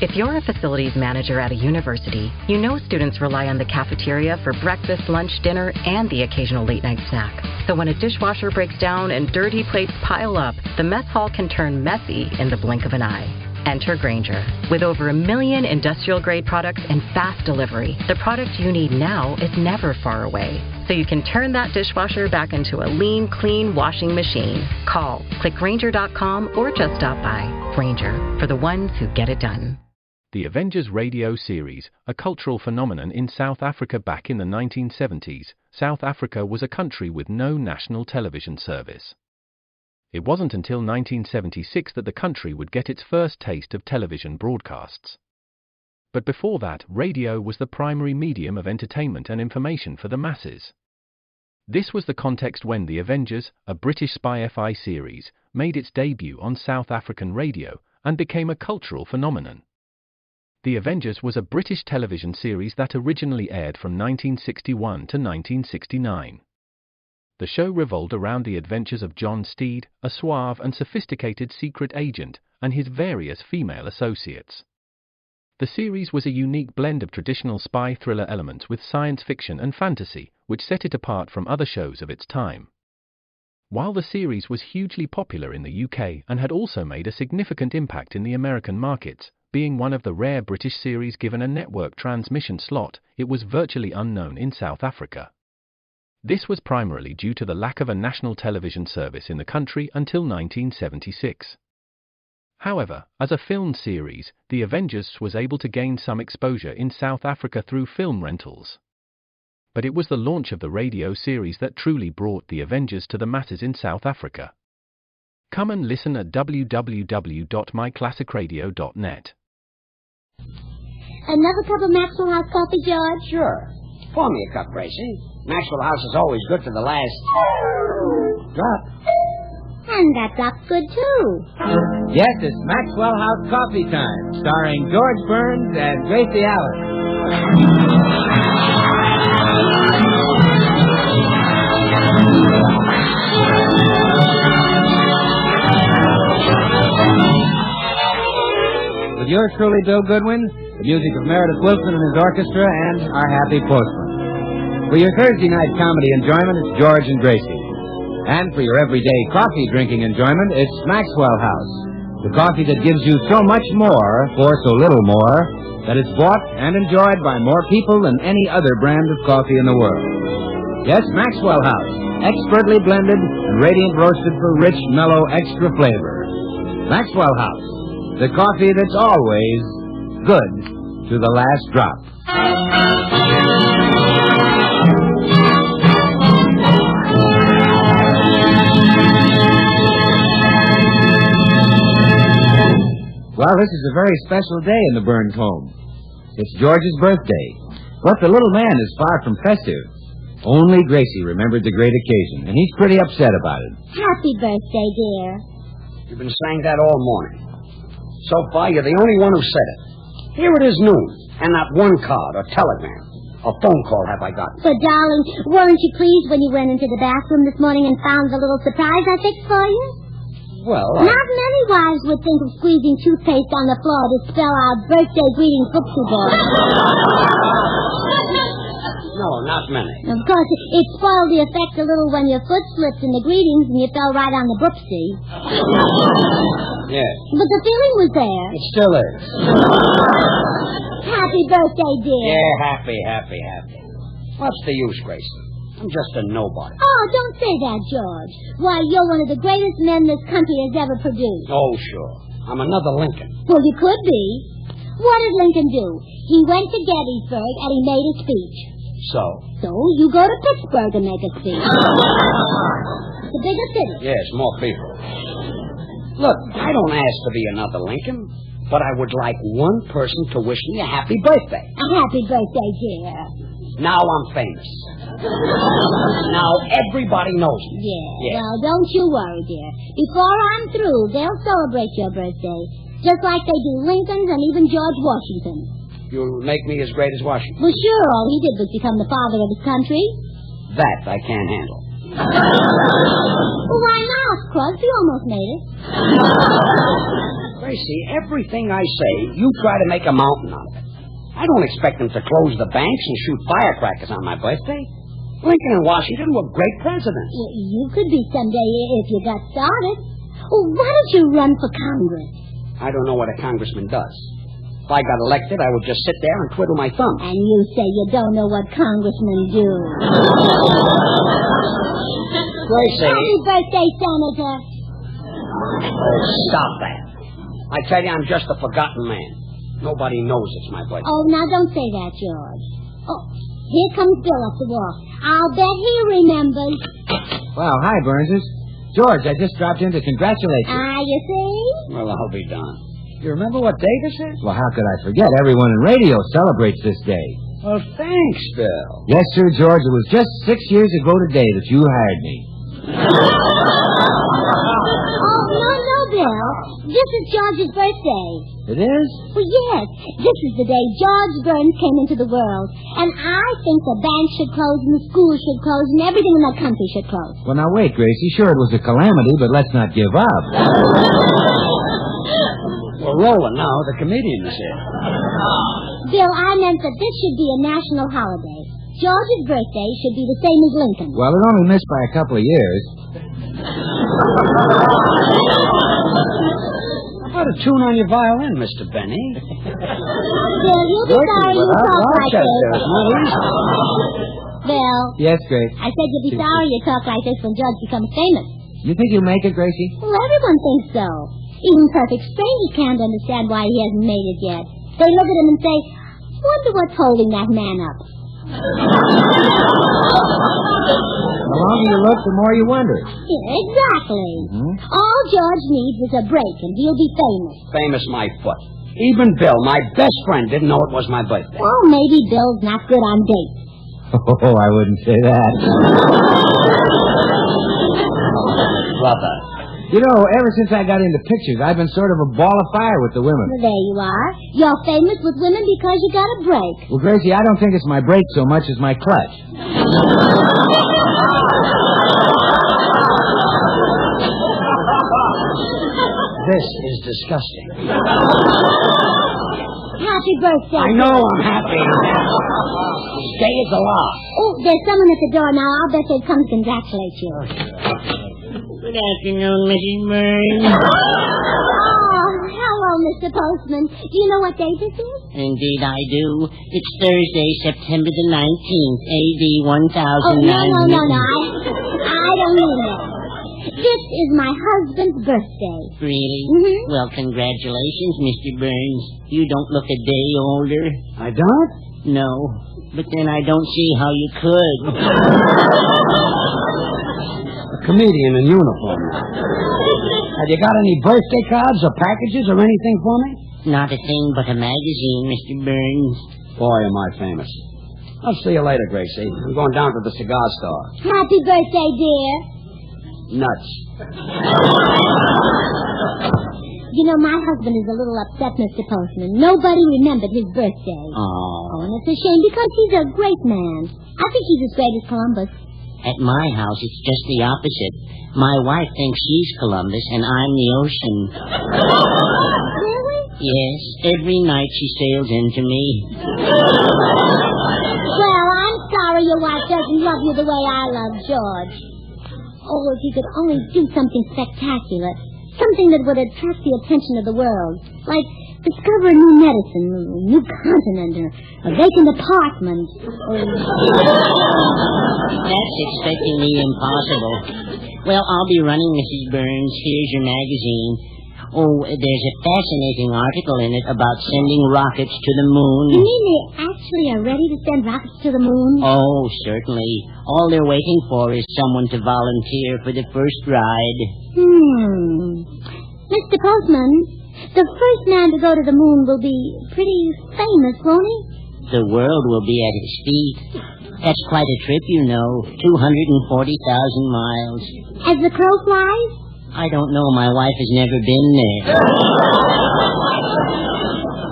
If you're a facilities manager at a university, you know students rely on the cafeteria for breakfast, lunch, dinner, and the occasional late-night snack. So when a dishwasher breaks down and dirty plates pile up, the mess hall can turn messy in the blink of an eye. Enter Grainger. With over 1 million industrial-grade products and fast delivery, the product you need now is never far away. So you can turn that dishwasher back into a lean, clean washing machine. Call, click Grainger.com, or just stop by. Grainger, for the ones who get it done. The Avengers radio series, a cultural phenomenon in South Africa back in the 1970s. South Africa was a country with no national television service. It wasn't until 1976 that the country would get its first taste of television broadcasts. But before that, radio was the primary medium of entertainment and information for the masses. This was the context when The Avengers, a British spy FI series, made its debut on South African radio and became a cultural phenomenon. The Avengers was a British television series that originally aired from 1961 to 1969. The show revolved around the adventures of John Steed, a suave and sophisticated secret agent, and his various female associates. The series was a unique blend of traditional spy thriller elements with science fiction and fantasy, which set it apart from other shows of its time. While the series was hugely popular in the UK and had also made a significant impact in the American markets, being one of the rare British series given a network transmission slot, it was virtually unknown in South Africa. This was primarily due to the lack of a national television service in the country until 1976. However, as a film series, The Avengers was able to gain some exposure in South Africa through film rentals. But it was the launch of the radio series that truly brought The Avengers to the masses in South Africa. Come and listen at www.myclassicradio.net. Another cup of Maxwell House coffee, George? Sure. Pour me a cup, Gracie. Maxwell House is always good to the last drop. And that drop's good, too. Yes, it's Maxwell House Coffee Time, starring George Burns and Gracie Allen. With yours truly, Bill Goodwin, the music of Meredith Wilson and his orchestra, and our happy postman. For your Thursday night comedy enjoyment, it's George and Gracie. And for your everyday coffee drinking enjoyment, it's Maxwell House, the coffee that gives you so much more for so little more that it's bought and enjoyed by more people than any other brand of coffee in the world. Yes, Maxwell House, expertly blended and radiant roasted for rich, mellow, extra flavor. Maxwell House, the coffee that's always good to the last drop. Well, this is a very special day in the Burns home. It's George's birthday, but the little man is far from festive. Only Gracie remembered the great occasion, and he's pretty upset about it. Happy birthday, dear. You've been saying that all morning. So far, you're the only one who said it. Here it is noon, and not one card or telegram or phone call have I gotten. But, darling, weren't you pleased when you went into the bathroom this morning and found the little surprise I fixed for you? Well, Not many wives would think of squeezing toothpaste on the floor to spell out birthday greetings, Footsie Boy. No, not many. Of course, it spoiled the effect a little when your foot slipped in the greetings and you fell right on the broopsie. Yes. But the feeling was there. It still is. Happy birthday, dear. Yeah, happy. What's the use, Gracie? I'm just a nobody. Oh, don't say that, George. Why, you're one of the greatest men this country has ever produced. Oh, sure. I'm another Lincoln. Well, you could be. What did Lincoln do? He went to Gettysburg and he made a speech. So you go to Pittsburgh and make a speech. It's a bigger city. Yes, more people. Look, I don't ask to be another Lincoln, but I would like one person to wish me a happy birthday. A happy birthday, dear. Now I'm famous. Now everybody knows me. Yeah. Well, don't you worry, dear. Before I'm through, they'll celebrate your birthday, just like they do Lincoln's and even George Washington. You'll make me as great as Washington. Well, sure, all he did was become the father of his country. That I can't handle. Well, why not? Crosby almost made it. Gracie, everything I say, you try to make a mountain out of it. I don't expect them to close the banks and shoot firecrackers on my birthday. Lincoln and Washington were great presidents. You could be someday if you got started. Well, why don't you run for Congress? I don't know what a congressman does. If I got elected, I would just sit there and twiddle my thumbs. And you say you don't know what congressmen do. Gracie. Happy birthday, Senator. Oh, stop that. I tell you, I'm just a forgotten man. Nobody knows it's my birthday. Oh, now don't say that, George. Oh, here comes Bill up the walk. I'll bet he remembers. Well, hi, Burnses. George, I just dropped in to congratulate you. You see? Well, I'll be darned. You remember what day this is? Well, how could I forget? Everyone in radio celebrates this day. Well, thanks, Bill. Yes, sir, George. It was just 6 years ago today that you hired me. Oh, no, Bill. This is George's birthday. It is? Well, yes. This is the day George Burns came into the world. And I think the banks should close and the schools should close and everything in the country should close. Well, now, wait, Gracie. Sure, it was a calamity, but let's not give up. We're rolling now. The comedian is here. Bill, I meant that this should be a national holiday. George's birthday should be the same as Lincoln. Well, it only missed by a couple of years. How about a tune on your violin, Mr. Benny? Bill, you'll be sorry you talk like this. Bill. Yes, Grace. I said you'll be sorry you talk like this when George becomes famous. You think you'll make it, Gracie? Well, everyone thinks so. Even perfect strangers can't understand why he hasn't made it yet. They look at him and say, wonder what's holding that man up. The longer you look, the more you wonder. Yeah, exactly. Mm-hmm. All George needs is a break, and he'll be famous. Famous my foot. Even Bill, my best friend, didn't know it was my birthday. Well, maybe Bill's not good on dates. Oh, I wouldn't say that. Brother. You know, ever since I got into pictures, I've been sort of a ball of fire with the women. Well, there you are. You're famous with women because you got a break. Well, Gracie, I don't think it's my break so much as my clutch. This is disgusting. Happy birthday. I know I'm happy. Stay at the lock. Oh, there's someone at the door now. I'll bet they've come to congratulate you. Good afternoon, Mrs. Burns. Oh, hello, Mr. Postman. Do you know what day this is? Indeed, I do. It's Thursday, September the 19th, A.D. 1900. Oh, no. I don't mean that. This is my husband's birthday. Really? Mm-hmm. Well, congratulations, Mr. Burns. You don't look a day older. I don't? No, but then I don't see how you could. A comedian in uniform. Have you got any birthday cards or packages or anything for me? Not a thing but a magazine, Mr. Burns. Boy, am I famous. I'll see you later, Gracie. I'm going down to the cigar store. Happy birthday, dear. Nuts. You know, my husband is a little upset, Mr. Postman. Nobody remembered his birthday. Oh. And it's a shame because he's a great man. I think he's as great as Columbus. At my house, it's just the opposite. My wife thinks she's Columbus, and I'm the ocean. Really? Yes, every night she sails into me. Well, I'm sorry your wife doesn't love you the way I love George. Oh, if you could only do something spectacular. Something that would attract the attention of the world. Like discover a new medicine, a new continent, or a vacant apartment. That's expecting the impossible. Well, I'll be running, Mrs. Burns. Here's your magazine. Oh, there's a fascinating article in it about sending rockets to the moon. You mean they actually are ready to send rockets to the moon? Oh, certainly. All they're waiting for is someone to volunteer for the first ride. Mr. Postman, the first man to go to the moon will be pretty famous, won't he? The world will be at his feet. That's quite a trip, you know. 240,000 miles. As the crow flies? I don't know. My wife has never been there.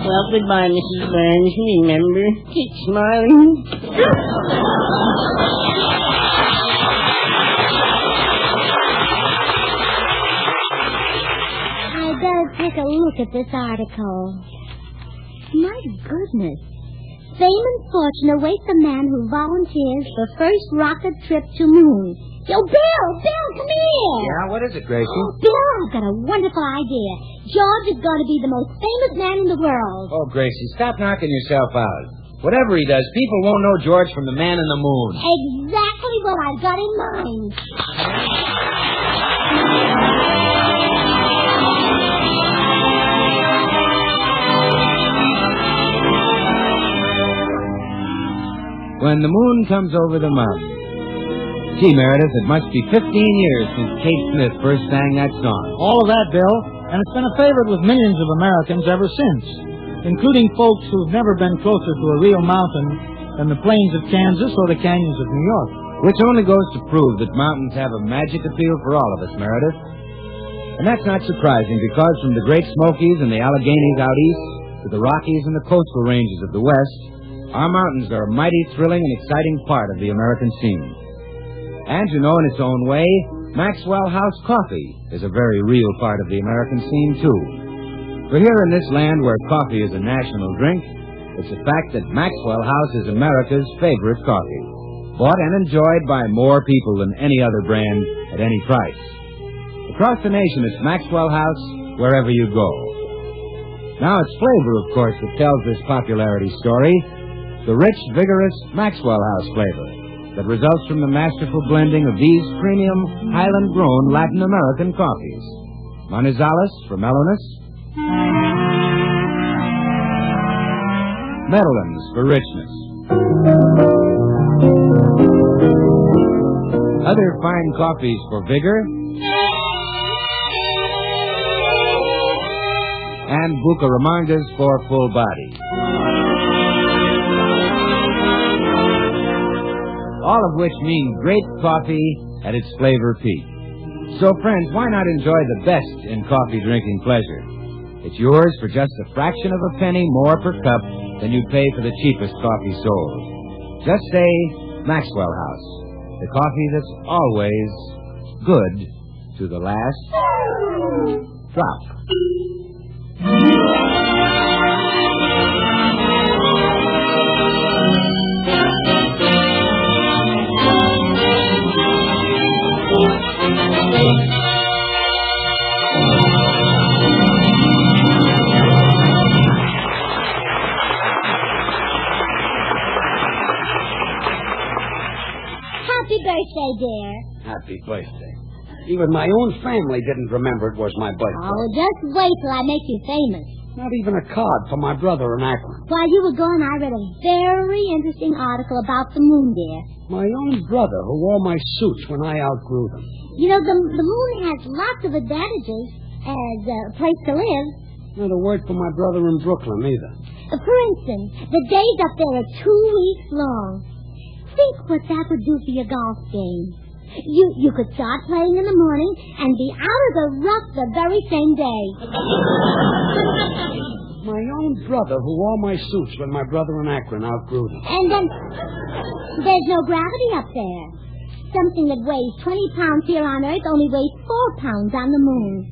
Well, goodbye, Mrs. Burns. Remember, keep smiling. I better Take a look at this article. My goodness. Fame and fortune await the man who volunteers for first rocket trip to moon. Yo, Bill, come here. Yeah, what is it, Gracie? Oh, Bill, I've got a wonderful idea. George is going to be the most famous man in the world. Oh, Gracie, stop knocking yourself out. Whatever he does, people won't know George from the man in the moon. Exactly what I've got in mind. When the moon comes over the mountain. Gee, Meredith, it must be 15 years since Kate Smith first sang that song. All of that, Bill, and it's been a favorite with millions of Americans ever since, including folks who've never been closer to a real mountain than the plains of Kansas or the canyons of New York. Which only goes to prove that mountains have a magic appeal for all of us, Meredith. And that's not surprising, because from the Great Smokies and the Alleghenies out east to the Rockies and the coastal ranges of the west, our mountains are a mighty thrilling and exciting part of the American scene. And you know, in its own way, Maxwell House coffee is a very real part of the American scene, too. For here in this land where coffee is a national drink, it's a fact that Maxwell House is America's favorite coffee, bought and enjoyed by more people than any other brand at any price. Across the nation, it's Maxwell House wherever you go. Now, it's flavor, of course, that tells this popularity story, the rich, vigorous Maxwell House flavor that results from the masterful blending of these premium, Highland-grown Latin American coffees. Manizales for mellowness, Medellins for richness. Other fine coffees for vigor, and Bucaramangas for full body. All of which mean great coffee at its flavor peak. So, friends, why not enjoy the best in coffee drinking pleasure? It's yours for just a fraction of a penny more per cup than you'd pay for the cheapest coffee sold. Just say Maxwell House, the coffee that's always good to the last drop. Happy birthday, dear. Happy birthday. Even my own family didn't remember it was my birthday. Oh, just wait till I make you famous. Not even a card for my brother in Akron. While you were gone, I read a very interesting article about the moon, dear. My own brother who wore my suits when I outgrew them. You know, the moon has lots of advantages as a place to live. Not a word for my brother in Brooklyn, either. For instance, the days up there are 2 weeks long. Think what that would do for your golf game. You could start playing in the morning and be out of the rough the very same day. My own brother who wore my suits when my brother in Akron outgrew them. And then there's no gravity up there. Something that weighs 20 pounds here on Earth only weighs 4 pounds on the moon.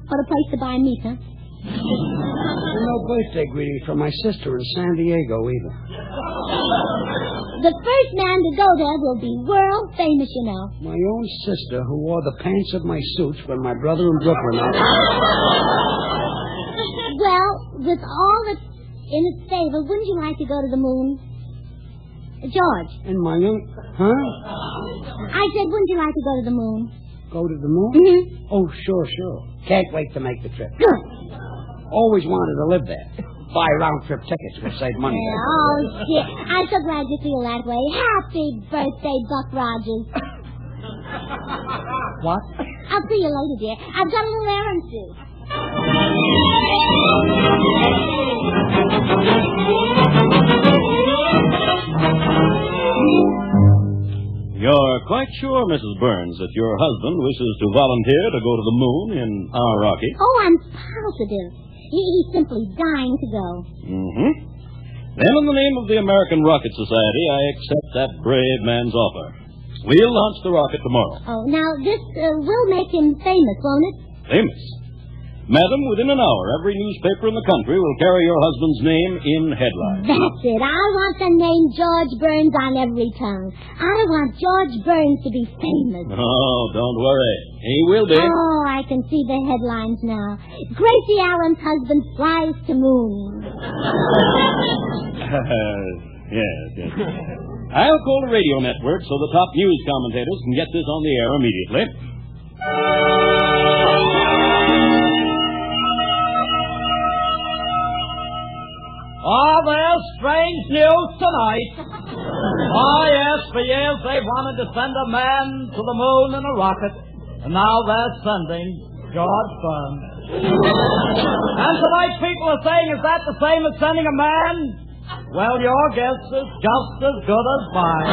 What a place to buy meat, huh? No birthday greetings from my sister in San Diego, either. The first man to go there will be world famous, you know. My own sister who wore the pants of my suits when my brother in Brooklyn Well, with all that's in its favor, wouldn't you like to go to the moon? George. And my own... Huh? I said, wouldn't you like to go to the moon? Go to the moon? Mm-hmm. Oh, sure. Can't wait to make the trip. Good. Always wanted to live there. Buy round-trip tickets. We'll save money. Oh, dear. I'm so glad you feel that way. Happy birthday, Buck Rogers. What? I'll see you later, dear. I've got a little errand to. You're quite sure, Mrs. Burns, that your husband wishes to volunteer to go to the moon in our rocket? Oh, I'm positive. He's simply dying to go. Mm-hmm. Then, in the name of the American Rocket Society, I accept that brave man's offer. We'll launch the rocket tomorrow. Oh, now, this will make him famous, won't it? Famous? Madam, within an hour, every newspaper in the country will carry your husband's name in headlines. That's it. I want the name George Burns on every tongue. I want George Burns to be famous. Oh, don't worry. He will be. Oh, I can see the headlines now. Gracie Allen's husband flies to moon. Yes. I'll call the radio network so the top news commentators can get this on the air immediately. Oh, there's strange news tonight. Oh, yes, for years they've wanted to send a man to the moon in a rocket, and now they're sending George Burns. And tonight people are saying, is that the same as sending a man? Well, your guess is just as good as mine.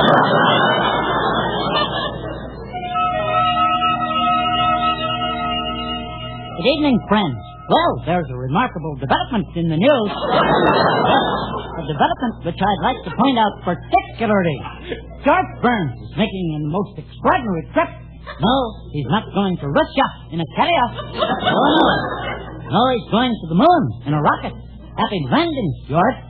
Good evening, friends. Well, there's a remarkable development in the news. A development which I'd like to point out particularly. George Burns is making a most extraordinary trip. No, he's not going to Russia in a carrier. Oh, no. No, he's going to the moon in a rocket. Happy landing, George.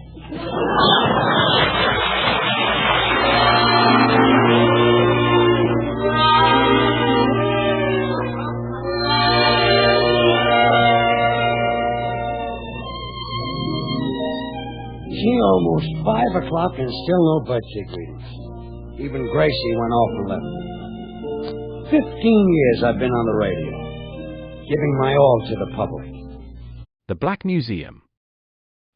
Almost 5 o'clock and still no birthday greetings. Even Gracie went off and left me. 15 years I've been on the radio, giving my all to the public. The Black Museum.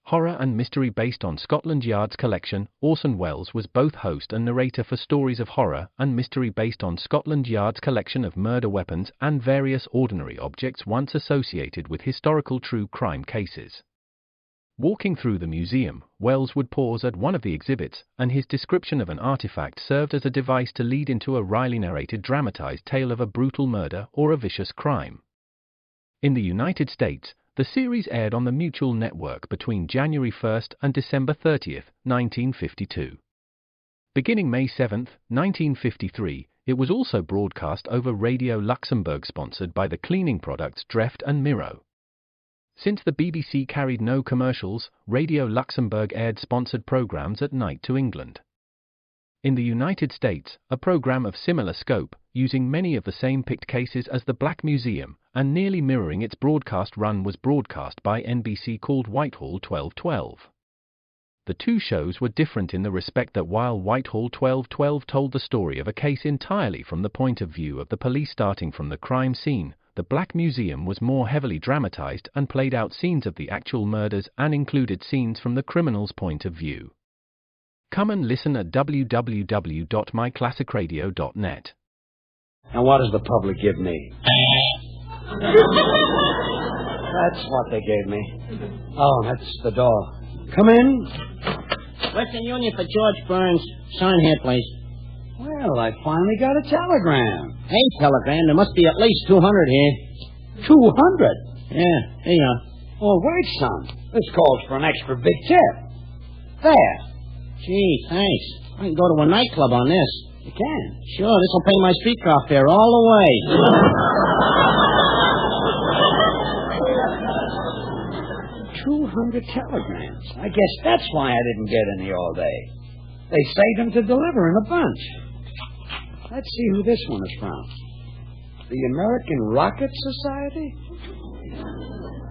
Horror and mystery based on Scotland Yard's collection, Orson Welles was both host and narrator for stories of horror and mystery based on Scotland Yard's collection of murder weapons and various ordinary objects once associated with historical true crime cases. Walking through the museum, Welles would pause at one of the exhibits, and his description of an artifact served as a device to lead into a wryly narrated dramatized tale of a brutal murder or a vicious crime. In the United States, the series aired on the Mutual Network between January 1st and December 30th, 1952. Beginning May 7th, 1953, it was also broadcast over Radio Luxembourg, sponsored by the cleaning products Dreft and Miro. Since the BBC carried no commercials, Radio Luxembourg aired sponsored programs at night to England. In the United States, a program of similar scope, using many of the same picked cases as the Black Museum, and nearly mirroring its broadcast run, was broadcast by NBC called Whitehall 1212. The two shows were different in the respect that while Whitehall 1212 told the story of a case entirely from the point of view of the police starting from the crime scene, the Black Museum was more heavily dramatized and played out scenes of the actual murders and included scenes from the criminal's point of view. Come and listen at www.myclassicradio.net. And what does the public give me? That's what they gave me. Oh, that's the door. Come in. Western Union for George Burns. Sign here, please. Well, I finally got a telegram. Hey, telegram. There must be at least 200 here. 200? Yeah, here you are. Oh, wait, son. This calls for an extra big tip. There. Gee, thanks. I can go to a nightclub on this. You can? Sure, this will pay my streetcar fare all the way. 200 telegrams. I guess that's why I didn't get any all day. They saved them to deliver in a bunch. Let's see who this one is from. The American Rocket Society?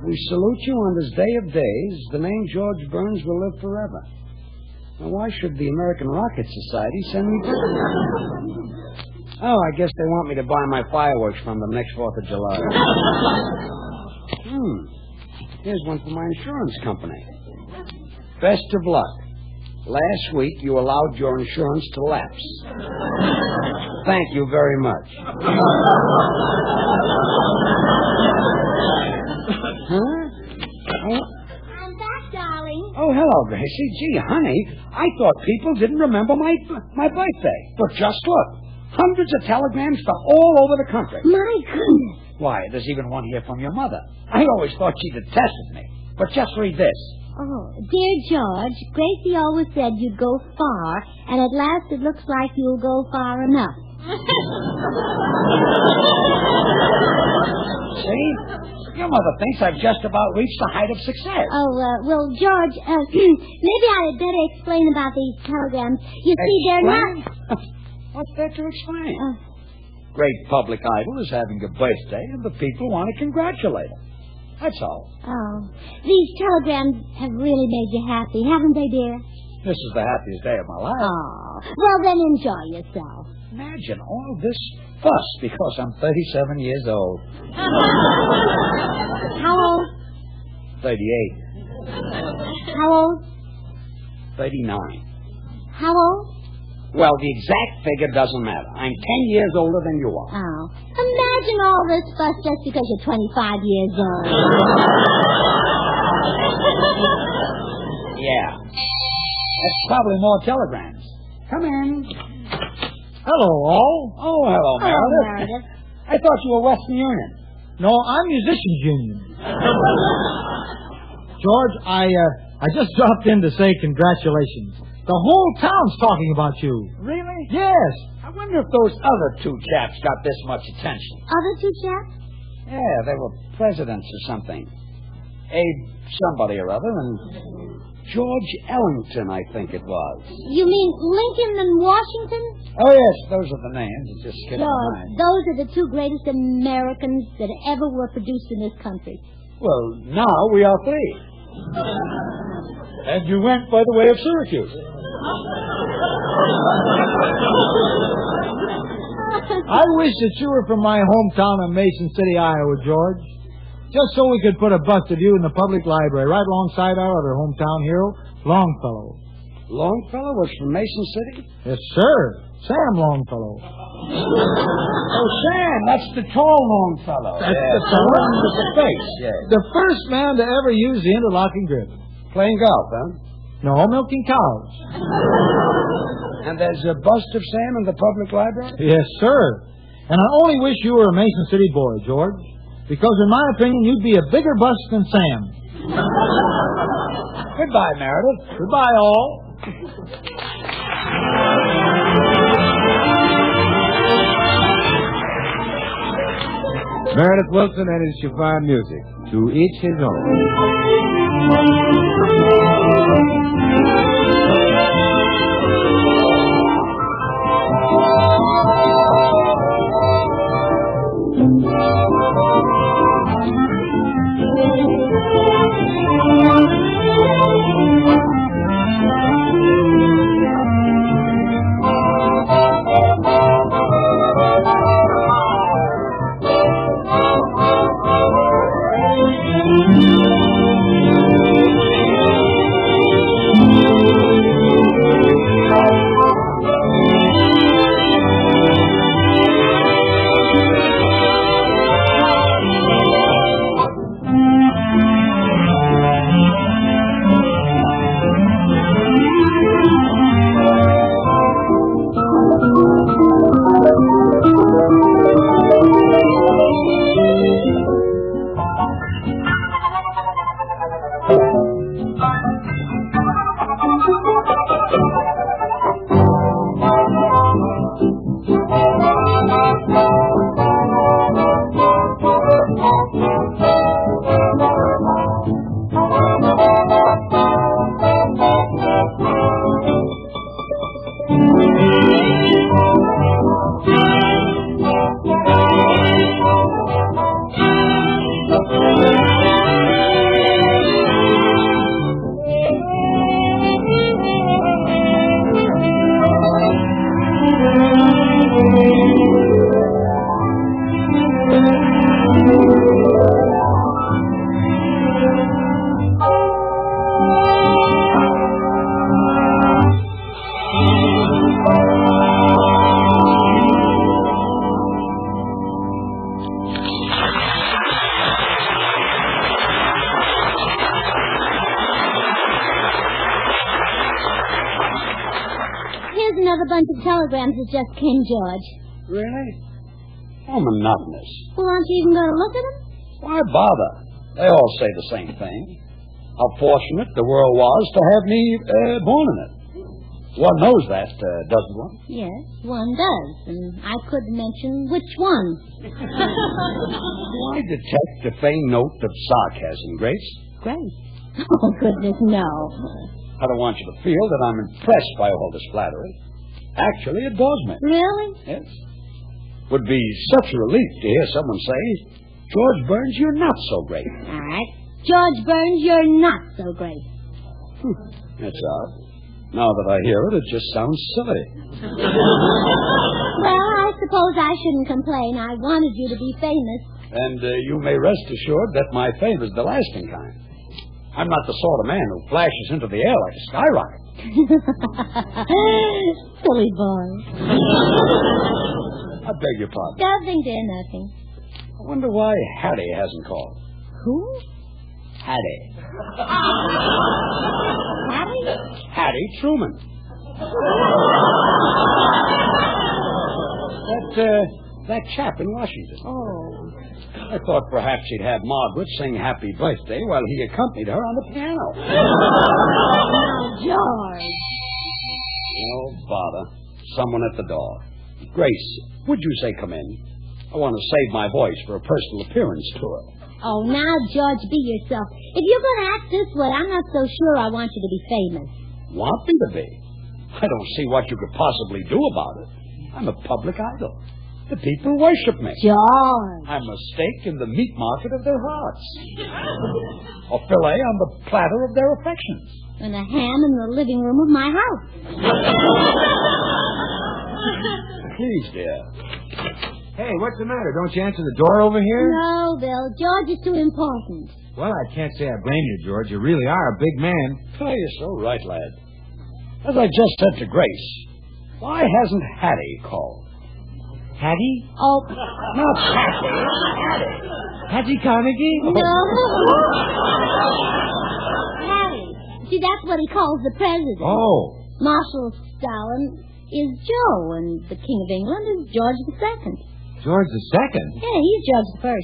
We salute you on this day of days. The name George Burns will live forever. Now, why should the American Rocket Society send me presents? Oh, I guess they want me to buy my fireworks from them next 4th of July. Here's one for my insurance company. Best of luck. Last week, you allowed your insurance to lapse. Thank you very much. Huh? I'm back, darling. Oh, hello, Gracie. Gee, honey, I thought people didn't remember my birthday. But just look. Hundreds of telegrams to all over the country. My goodness. Why, there's even one here from your mother. I always thought she detested me. But just read this. Oh, dear George, Gracie always said you'd go far, and at last it looks like you'll go far enough. See? Your mother thinks I've just about reached the height of success. Oh, well, George, maybe I'd better explain about these telegrams. You see, they're not... What's there to explain? Great public idol is having a birthday, and the people want to congratulate her. That's all. Oh, these telegrams have really made you happy, haven't they, dear? This is the happiest day of my life. Oh, well, then enjoy yourself. Imagine all this fuss because I'm 37 years old. How old? 38. How old? 39. How old? Well, the exact figure doesn't matter. I'm 10 years older than you are. Oh, imagine all this fuss just because you're 25 years old. Yeah. That's probably more telegrams. Come in. Hello, all. Oh, hello, Meredith. I thought you were Western Union. No, I'm Musicians Union. George, I just dropped in to say congratulations. The whole town's talking about you. Really? Yes. I wonder if those other two chaps got this much attention. Other two chaps? Yeah, they were presidents or something. Abe somebody or other, and George Ellington, I think it was. You mean Lincoln and Washington? Oh, yes, those are the names. It just skipped my George, mind. those are the two greatest Americans that ever were produced in this country. Well, now we are three. And you went by the way of Syracuse. I wish that you were from my hometown of Mason City, Iowa, George. Just so we could put a bust of you in the public library right alongside our other hometown hero, Longfellow. Longfellow was from Mason City? Yes, sir. Sam Longfellow. Oh, Sam, that's the tall Longfellow. That's the the one with the face, yeah. The first man to ever use the interlocking grip. Playing golf, huh? No, milking cows. And there's a bust of Sam in the public library? Yes, sir. And I only wish you were a Mason City boy, George. Because in my opinion, you'd be a bigger bust than Sam. Goodbye, Meredith. Goodbye, all. Meredith Wilson and his chiffon music. To each his own. Another bunch of telegrams that just came, George. Really? How monotonous. Well, aren't you even going to look at them? Why bother? They all say the same thing. How fortunate the world was to have me born in it. One knows that, doesn't one? Yes, one does, and I couldn't mention which one. Do I detect a faint note of sarcasm, Grace? Grace? Oh, goodness, no. I don't want you to feel that I'm impressed by all this flattery. Actually, it does me. Really? Yes. Would be such a relief to hear someone say, George Burns, you're not so great. All right. George Burns, you're not so great. That's odd. Now that I hear it, it just sounds silly. Well, I suppose I shouldn't complain. I wanted you to be famous. And you may rest assured that my fame is the lasting kind. I'm not the sort of man who flashes into the air like a skyrocket. Silly boy. I beg your pardon. Nothing, dear, nothing. I wonder why Hattie hasn't called. Who? Hattie. Hattie? Hattie Truman. That chap in Washington. Oh. I thought perhaps he'd have Margaret sing Happy Birthday while he accompanied her on the piano. Oh, George. Oh, bother. Someone at the door. Grace, would you say come in? I want to save my voice for a personal appearance tour. Oh, now, George, be yourself. If you're going to act this way, I'm not so sure I want you to be famous. Want me to be? I don't see what you could possibly do about it. I'm a public idol. The people worship me. George. I'm a steak in the meat market of their hearts. A fillet on the platter of their affections. And a ham in the living room of my house. Please, dear. Hey, what's the matter? Don't you answer the door over here? No, Bill. George is too important. Well, I can't say I blame you, George. You really are a big man. Oh, you're so right, lad. As I just said to Grace, why hasn't Hattie called? Hattie? Oh. Not Hattie. Hattie. Hattie Carnegie? No. Hattie. See, that's what he calls the president. Oh. Marshal Stalin is Joe, and the King of England is George II. George II? Yeah, he's George I.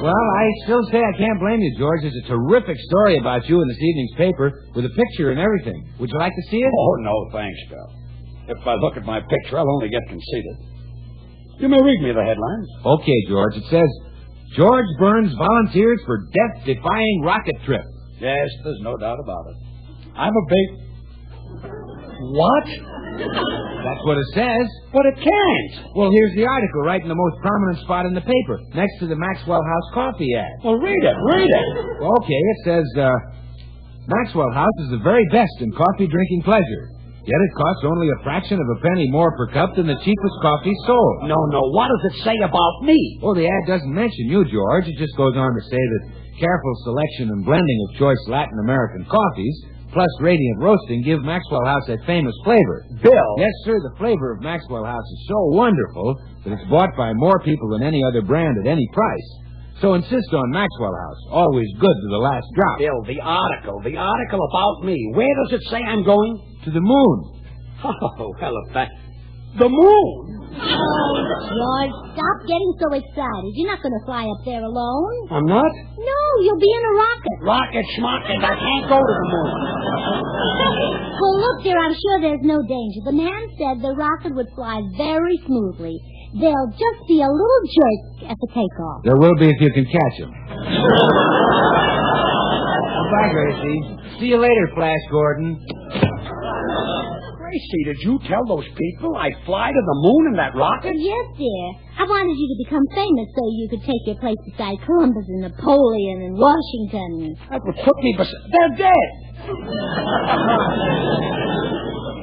Well, I still say I can't blame you, George. There's a terrific story about you in this evening's paper with a picture and everything. Would you like to see it? Oh, no, thanks, Bill. If I look at my picture, I'll only get conceited. You may read me the headlines. Okay, George. It says, George Burns volunteers for death-defying rocket trip. Yes, there's no doubt about it. I'm a big... What? That's what it says. But it can't. Well, here's the article right in the most prominent spot in the paper, next to the Maxwell House coffee ad. Well, read it. Okay, it says, Maxwell House is the very best in coffee drinking pleasure. Yet it costs only a fraction of a penny more per cup than the cheapest coffee sold. No. What does it say about me? Well, the ad doesn't mention you, George. It just goes on to say that careful selection and blending of choice Latin American coffees, plus radiant roasting, give Maxwell House that famous flavor. Bill? Yes, sir, the flavor of Maxwell House is so wonderful that it's bought by more people than any other brand at any price. So insist on Maxwell House, always good to the last drop. Bill, the article about me, where does it say I'm going? To the moon. Oh, hell of that. The moon? Oh, George, stop getting so excited. You're not going to fly up there alone. I'm not? No, you'll be in a rocket. Rocket schmocket, I can't go to the moon. Well, look, dear, I'm sure there's no danger. The man said the rocket would fly very smoothly. There'll just be a little jerk at the takeoff. There will be if you can catch him. Bye, Gracie. See you later, Flash Gordon. Gracie, did you tell those people I'd fly to the moon in that rocket? Yes, dear. I wanted you to become famous so you could take your place beside Columbus and Napoleon and Washington. That would put me beside... They're dead!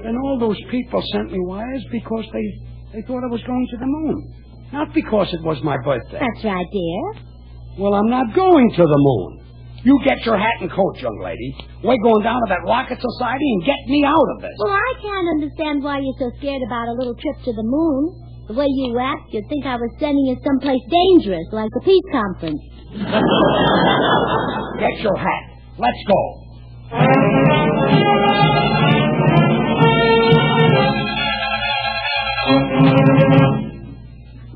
And all those people sent me wires because they thought I was going to the moon. Not because it was my birthday. That's right, dear. Well, I'm not going to the moon. You get your hat and coat, young lady. We're going down to that rocket society and get me out of this. Well, I can't understand why you're so scared about a little trip to the moon. The way you act, you'd think I was sending you someplace dangerous, like the peace conference. Get your hat. Let's go.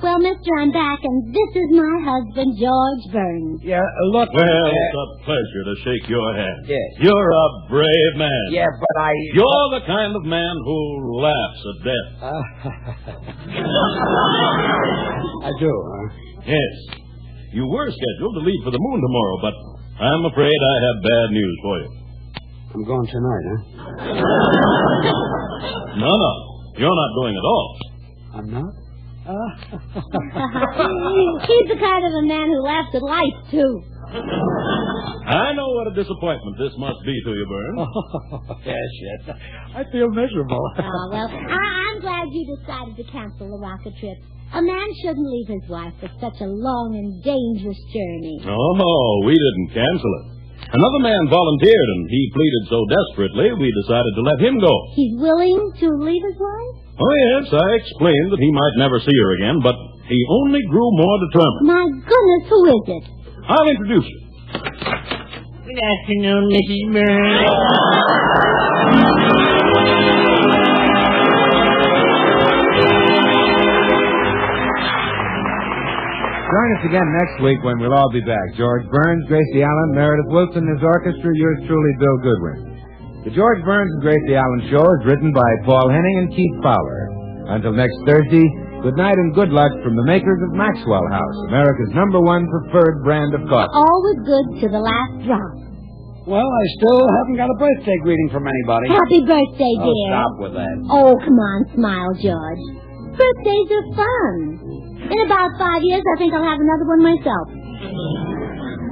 Well, Miss Buster, I'm back, and this is my husband, George Burns. Yeah, look... Well, it's a pleasure to shake your hand. Yes. You're a brave man. Yeah, but I... You're the kind of man who laughs at death. I do, huh? Yes. You were scheduled to leave for the moon tomorrow, but I'm afraid I have bad news for you. I'm going tonight, huh? No. You're not going at all. I'm not? He's the kind of a man who laughs at life, too. I know what a disappointment this must be to you, Burns. Yes. I feel miserable. Well, I'm glad you decided to cancel the rocket trip. A man shouldn't leave his wife for such a long and dangerous journey. Oh, we didn't cancel it. Another man volunteered, and he pleaded so desperately, we decided to let him go. He's willing to leave his wife? Oh, yes, I explained that he might never see her again, but he only grew more determined. My goodness, who is it? I'll introduce you. Good afternoon, Mrs. Burns. Join us again next week when we'll all be back. George Burns, Gracie Allen, Meredith Wilson, his orchestra, yours truly, Bill Goodwin. The George Burns and Gracie Allen Show is written by Paul Henning and Keith Fowler. Until next Thursday, good night and good luck from the makers of Maxwell House, America's #1 preferred brand of coffee. Always good to the last drop. Well, I still haven't got a birthday greeting from anybody. Happy birthday, dear. Stop with that. Oh, come on, smile, George. Birthdays are fun. In about 5 years, I think I'll have another one myself.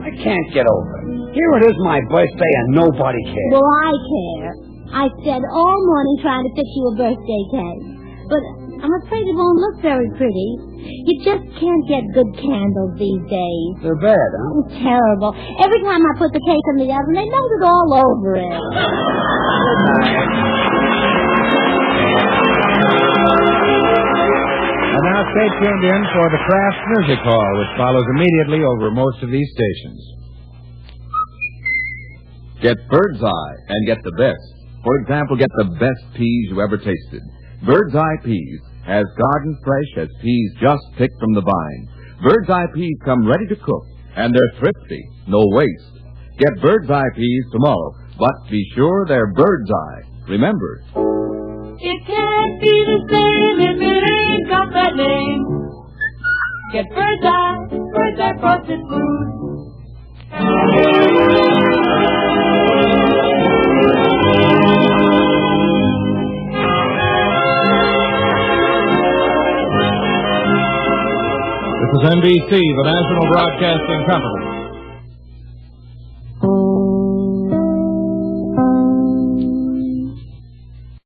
I can't get over it. Here it is my birthday and nobody cares. Well, I care. I spent all morning trying to fix you a birthday cake. But I'm afraid it won't look very pretty. You just can't get good candles these days. They're bad, huh? Oh, terrible. Every time I put the cake in the oven, they melt it all over it. And now stay tuned in for the Kraft Music Hall, which follows immediately over most of these stations. Get Bird's Eye and get the best. For example, get the best peas you ever tasted. Bird's Eye Peas as garden fresh as peas just picked from the vine. Bird's Eye Peas come ready to cook, and they're thrifty, no waste. Get Bird's Eye Peas tomorrow, but be sure they're Bird's Eye. Remember, it can't be the same if it ain't got that name. Get Bird's Eye frosted food. This is NBC, the National Broadcasting Company.